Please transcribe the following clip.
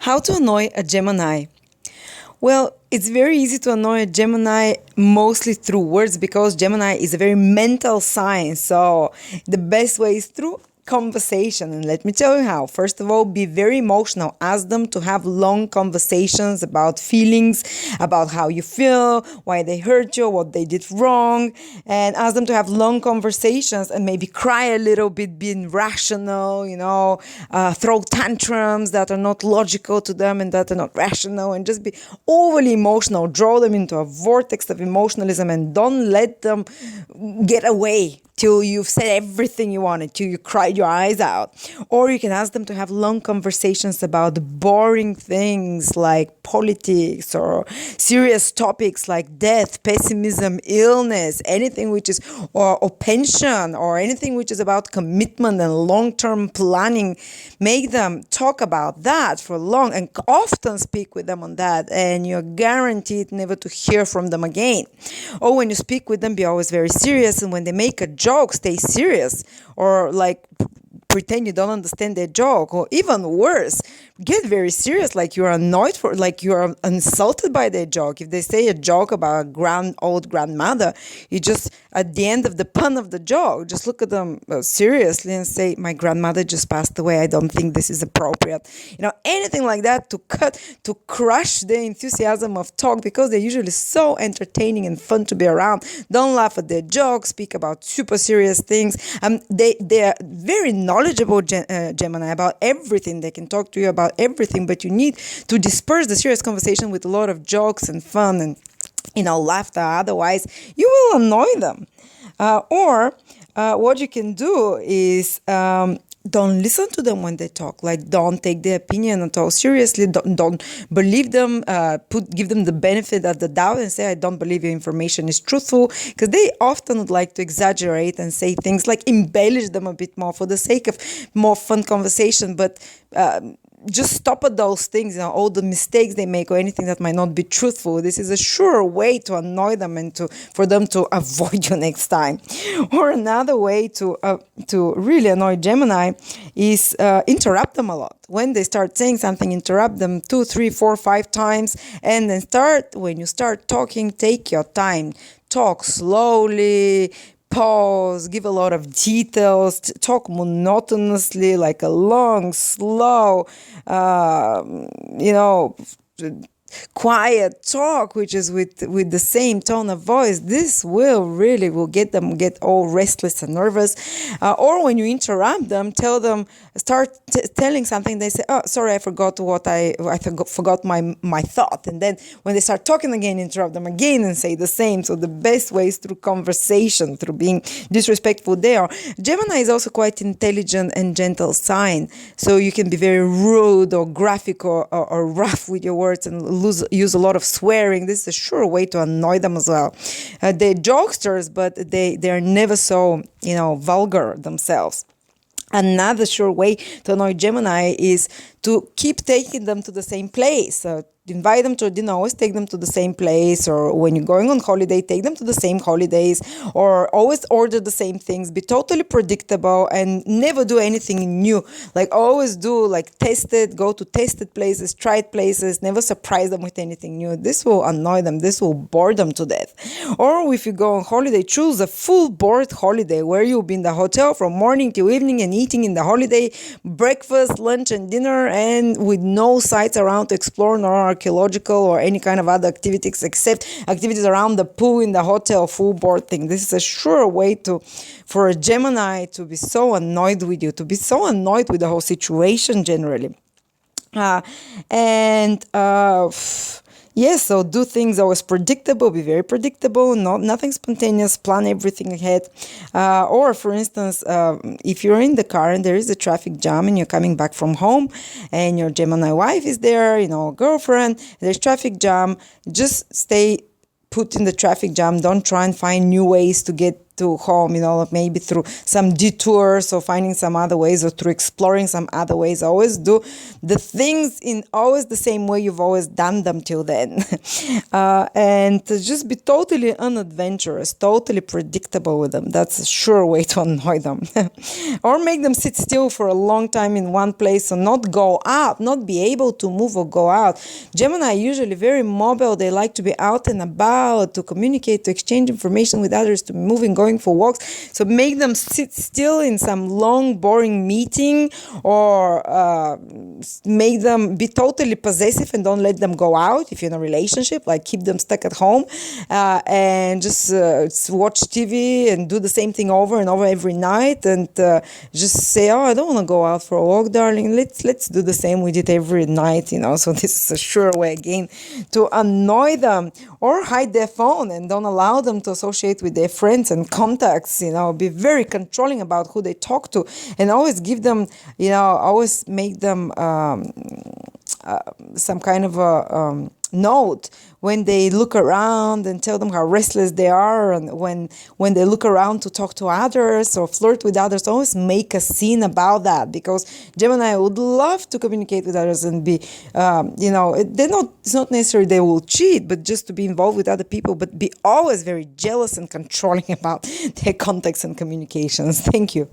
How to annoy a Gemini? Well, it's very easy to annoy a Gemini mostly through words because Gemini is a very mental sign. So the best way is through conversation. And let me tell you how. First of all, be very emotional. Ask them to have long conversations about feelings, about how you feel, why they hurt you, what they did wrong. And ask them to have long conversations and maybe cry a little bit, being rational, throw tantrums that are not logical to them and that are not rational, and just be overly emotional. Draw them into a vortex of emotionalism and don't let them get away till you've said everything you wanted, till you cried your eyes out. Or you can ask them to have long conversations about boring things like politics or serious topics like death, pessimism, illness, anything which is, or pension, or anything which is about commitment and long-term planning. Make them talk about that for long and often speak with them on that, and you're guaranteed never to hear from them again. Or when you speak with them, be always very serious, and when they make a joke, stay serious, or like pretend you don't understand their joke, or even worse, get very serious, like you're annoyed for, like you're insulted by their joke. If they say a joke about a old grandmother, you just, at the end of the pun of the joke, just look at them seriously and say, my grandmother just passed away, I don't think this is appropriate. Anything like that to crush the enthusiasm of talk, because they're usually so entertaining and fun to be around. Don't laugh at their jokes, speak about super serious things. They're very knowledgeable Gemini about everything. They can talk to you about everything, but you need to disperse the serious conversation with a lot of jokes and fun and laughter. Otherwise, you will annoy them. Or what you can do is don't listen to them when they talk. Like, don't take their opinion at all seriously. Don't believe them. Give them the benefit of the doubt and say, I don't believe your information is truthful, because they often would like to exaggerate and say things like embellish them a bit more for the sake of more fun conversation. But just stop at those things, all the mistakes they make or anything that might not be truthful. This is a sure way to annoy them and for them to avoid you next time. Or another way to really annoy Gemini is interrupt them a lot. When they start saying something, interrupt them 2, 3, 4, 5 times, and then when you start talking, take your time. Talk slowly, pause, give a lot of details, talk monotonously, like a long, slow, quiet talk, which is with the same tone of voice. This will get them get all restless and nervous. Or when you interrupt them, start telling something. They say, "Oh, sorry, I forgot forgot my thought." And then when they start talking again, interrupt them again and say the same. So the best way is through conversation, through being disrespectful there. Gemini is also quite intelligent and gentle sign, so you can be very rude or graphic or rough with your words and use a lot of swearing. This is a sure way to annoy them as well. They're jokesters, but they're never so vulgar themselves. Another sure way to annoy Gemini is to keep taking them to the same place. Invite them to dinner, always take them to the same place, or when you're going on holiday, take them to the same holidays, or always order the same things. Be totally predictable and never do anything new. Like, always go to tested places, tried places, never surprise them with anything new. This will annoy them. This will bore them to death. Or if you go on holiday, choose a full board holiday where you'll be in the hotel from morning till evening and eating in the holiday, breakfast, lunch, and dinner, and with no sites around to explore, nor archaeological or any kind of other activities except activities around the pool in the hotel, full board thing. This is a sure way for a Gemini to be so annoyed with you, to be so annoyed with the whole situation generally. Yes, so do things always predictable, be very predictable, nothing spontaneous, plan everything ahead. Or, for instance, if you're in the car and there is a traffic jam and you're coming back from home and your Gemini wife is there, girlfriend, there's traffic jam, just stay put in the traffic jam. Don't try and find new ways to get to home, maybe through some detours or finding some other ways or through exploring some other ways. Always do the things in always the same way you've always done them till then. And to just be totally unadventurous, totally predictable with them. That's a sure way to annoy them. Or make them sit still for a long time in one place or not go out, not be able to move or go out. Gemini usually very mobile. They like to be out and about, to communicate, to exchange information with others, to moving, going for walks. So make them sit still in some long, boring meeting, or make them be totally possessive and don't let them go out if you're in a relationship. Like keep them stuck at home and just watch TV and do the same thing over and over every night, and just say, "Oh, I don't want to go out for a walk, darling. Let's do the same we did every night." So this is a sure way again to annoy them. Or hide their phone and don't allow them to associate with their friends and contacts. Be very controlling about who they talk to, and always give them, always make them some kind of a note when they look around, and tell them how restless they are, and when they look around to talk to others or flirt with others. Always make a scene about that, because Gemini would love to communicate with others and be it's not necessarily they will cheat, but just to be involved with other people, but be always very jealous and controlling about their contacts and communications. Thank you.